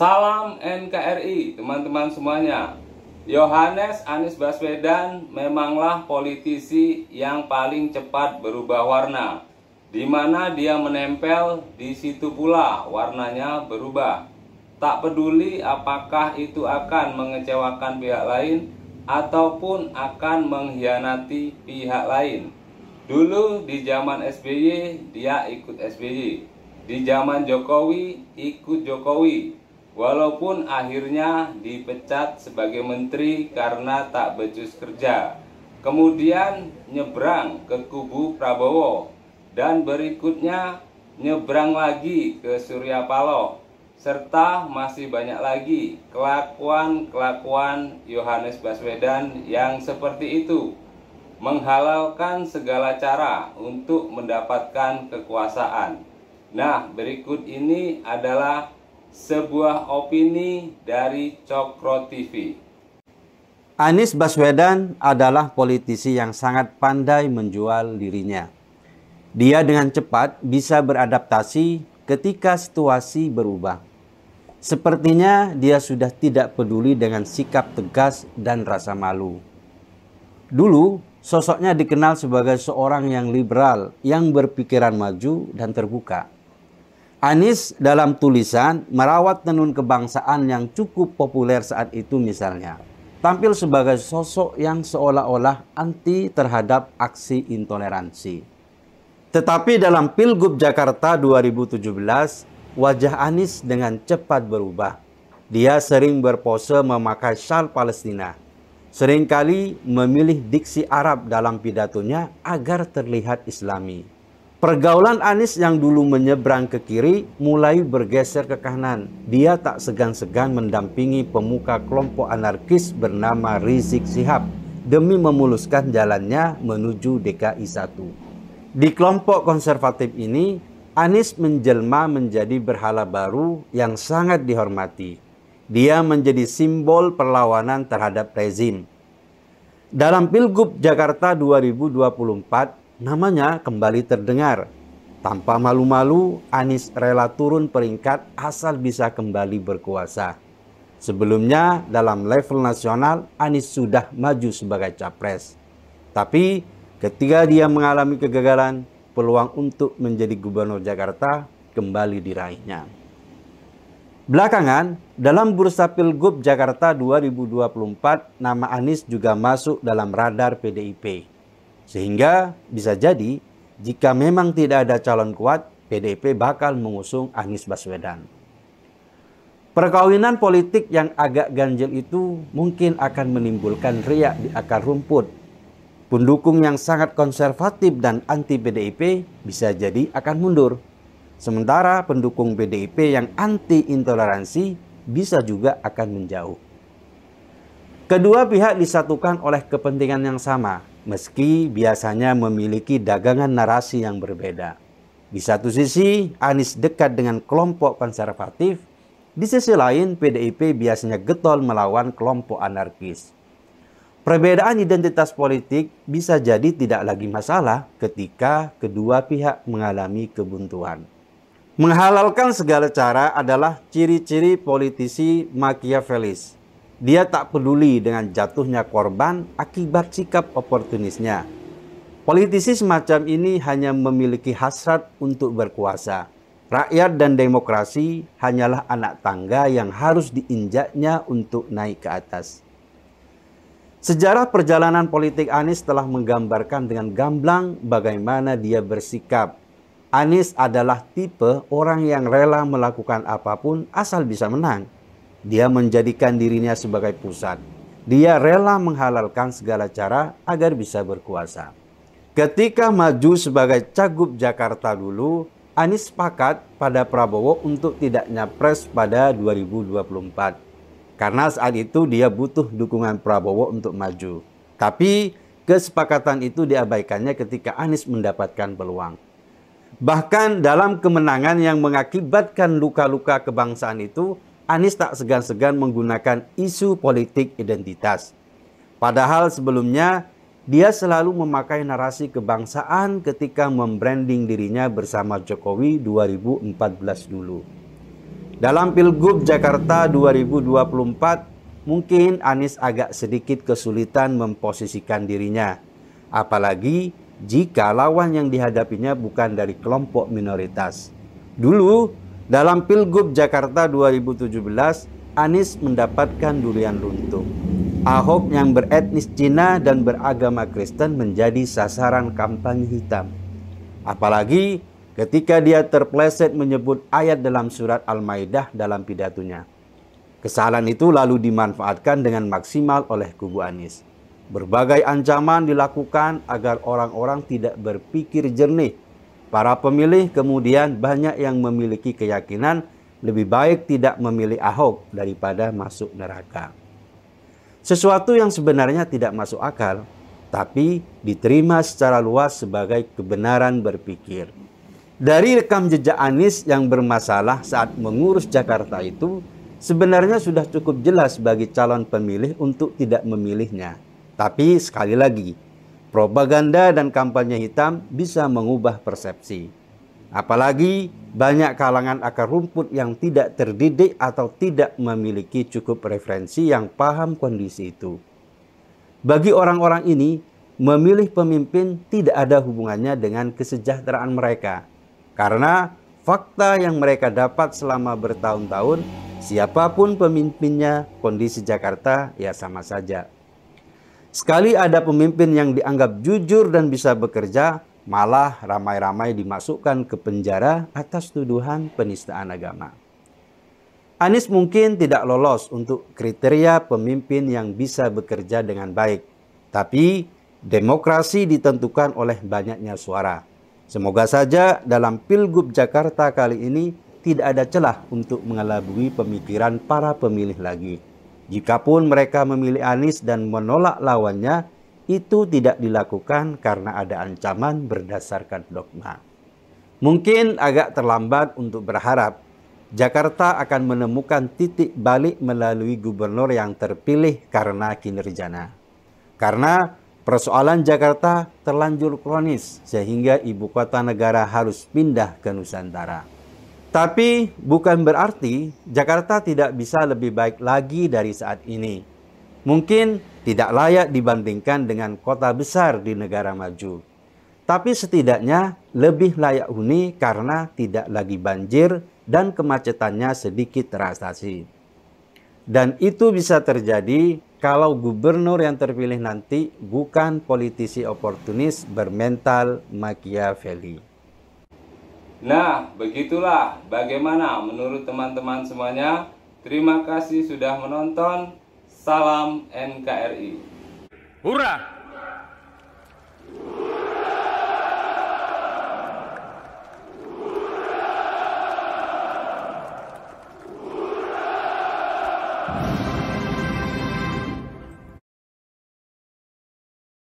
Salam NKRI teman-teman semuanya. Yohanes Anies Baswedan memanglah politisi yang paling cepat berubah warna. Di mana dia menempel, di situ pula warnanya berubah. Tak peduli apakah itu akan mengecewakan pihak lain ataupun akan mengkhianati pihak lain. Dulu di zaman SBY dia ikut SBY, di zaman Jokowi ikut Jokowi. Walaupun akhirnya dipecat sebagai menteri karena tak becus kerja. Kemudian nyebrang ke kubu Prabowo dan berikutnya nyebrang lagi ke Surya Paloh. Serta masih banyak lagi kelakuan-kelakuan Yohanes Baswedan yang seperti itu. Menghalalkan segala cara untuk mendapatkan kekuasaan. Nah, berikut ini adalah sebuah opini dari Cokro TV. Anies Baswedan adalah politisi yang sangat pandai menjual dirinya. Dia dengan cepat bisa beradaptasi ketika situasi berubah. Sepertinya dia sudah tidak peduli dengan sikap tegas dan rasa malu. Dulu, sosoknya dikenal sebagai seorang yang liberal, yang berpikiran maju dan terbuka. Anies dalam tulisan merawat tenun kebangsaan yang cukup populer saat itu misalnya. Tampil sebagai sosok yang seolah-olah anti terhadap aksi intoleransi. Tetapi dalam Pilgub Jakarta 2017, wajah Anies dengan cepat berubah. Dia sering berpose memakai syal Palestina. Seringkali memilih diksi Arab dalam pidatonya agar terlihat Islami. Pergaulan Anies yang dulu menyeberang ke kiri mulai bergeser ke kanan. Dia tak segan-segan mendampingi pemuka kelompok anarkis bernama Rizik Syihab demi memuluskan jalannya menuju DKI 1. Di kelompok konservatif ini, Anies menjelma menjadi berhala baru yang sangat dihormati. Dia menjadi simbol perlawanan terhadap rezim. Dalam Pilgub Jakarta 2024, namanya kembali terdengar. Tanpa malu-malu, Anies rela turun peringkat asal bisa kembali berkuasa. Sebelumnya, dalam level nasional, Anies sudah maju sebagai capres. Tapi, ketika dia mengalami kegagalan, peluang untuk menjadi gubernur Jakarta kembali diraihnya. Belakangan, dalam bursa Pilgub Jakarta 2024, nama Anies juga masuk dalam radar PDIP. Sehingga bisa jadi jika memang tidak ada calon kuat, PDIP bakal mengusung Anies Baswedan. Perkawinan politik yang agak ganjil itu mungkin akan menimbulkan riak di akar rumput. Pendukung yang sangat konservatif dan anti PDIP bisa jadi akan mundur. Sementara pendukung PDIP yang anti intoleransi bisa juga akan menjauh. Kedua pihak disatukan oleh kepentingan yang sama, meski biasanya memiliki dagangan narasi yang berbeda. Di satu sisi, Anies dekat dengan kelompok konservatif. Di sisi lain, PDIP biasanya getol melawan kelompok anarkis. Perbedaan identitas politik bisa jadi tidak lagi masalah ketika kedua pihak mengalami kebuntuan. Menghalalkan segala cara adalah ciri-ciri politisi Machiavellis. Dia tak peduli dengan jatuhnya korban akibat sikap oportunisnya. Politisi semacam ini hanya memiliki hasrat untuk berkuasa. Rakyat dan demokrasi hanyalah anak tangga yang harus diinjaknya untuk naik ke atas. Sejarah perjalanan politik Anies telah menggambarkan dengan gamblang bagaimana dia bersikap. Anies adalah tipe orang yang rela melakukan apapun asal bisa menang. Dia menjadikan dirinya sebagai pusat. Dia rela menghalalkan segala cara agar bisa berkuasa. Ketika maju sebagai Cagup Jakarta dulu, Anies sepakat pada Prabowo untuk tidak nyapres pada 2024. Karena saat itu dia butuh dukungan Prabowo untuk maju. Tapi kesepakatan itu diabaikannya ketika Anies mendapatkan peluang. Bahkan dalam kemenangan yang mengakibatkan luka-luka kebangsaan itu, Anies tak segan-segan menggunakan isu politik identitas. Padahal sebelumnya, dia selalu memakai narasi kebangsaan ketika membranding dirinya bersama Jokowi 2014 dulu. Dalam Pilgub Jakarta 2024, mungkin Anies agak sedikit kesulitan memposisikan dirinya. Apalagi jika lawan yang dihadapinya bukan dari kelompok minoritas. Dulu, dalam Pilgub Jakarta 2017, Anies mendapatkan durian runtuh. Ahok yang beretnis Cina dan beragama Kristen menjadi sasaran kampanye hitam. Apalagi ketika dia terpleset menyebut ayat dalam surat Al-Maidah dalam pidatonya. Kesalahan itu lalu dimanfaatkan dengan maksimal oleh kubu Anies. Berbagai ancaman dilakukan agar orang-orang tidak berpikir jernih. Para pemilih kemudian banyak yang memiliki keyakinan lebih baik tidak memilih Ahok daripada masuk neraka. Sesuatu yang sebenarnya tidak masuk akal, tapi diterima secara luas sebagai kebenaran berpikir. Dari rekam jejak Anies yang bermasalah saat mengurus Jakarta itu, sebenarnya sudah cukup jelas bagi calon pemilih untuk tidak memilihnya. Tapi sekali lagi, propaganda dan kampanye hitam bisa mengubah persepsi. Apalagi banyak kalangan akar rumput yang tidak terdidik atau tidak memiliki cukup referensi yang paham kondisi itu. Bagi orang-orang ini, memilih pemimpin tidak ada hubungannya dengan kesejahteraan mereka. Karena fakta yang mereka dapat selama bertahun-tahun, siapapun pemimpinnya, kondisi Jakarta ya sama saja. Sekali ada pemimpin yang dianggap jujur dan bisa bekerja, malah ramai-ramai dimasukkan ke penjara atas tuduhan penistaan agama. Anies mungkin tidak lolos untuk kriteria pemimpin yang bisa bekerja dengan baik. Tapi demokrasi ditentukan oleh banyaknya suara. Semoga saja dalam Pilgub Jakarta kali ini tidak ada celah untuk mengelabui pemikiran para pemilih lagi. Jikapun mereka memilih Anies dan menolak lawannya, itu tidak dilakukan karena ada ancaman berdasarkan dogma. Mungkin agak terlambat untuk berharap Jakarta akan menemukan titik balik melalui gubernur yang terpilih karena kinerjanya. Karena persoalan Jakarta terlanjur kronis sehingga ibu kota negara harus pindah ke Nusantara. Tapi bukan berarti Jakarta tidak bisa lebih baik lagi dari saat ini. Mungkin tidak layak dibandingkan dengan kota besar di negara maju. Tapi setidaknya lebih layak huni karena tidak lagi banjir dan kemacetannya sedikit teratasi. Dan itu bisa terjadi kalau gubernur yang terpilih nanti bukan politisi oportunis bermental Machiavelli. Nah, begitulah bagaimana menurut teman-teman semuanya. Terima kasih sudah menonton. Salam NKRI. Hurrah!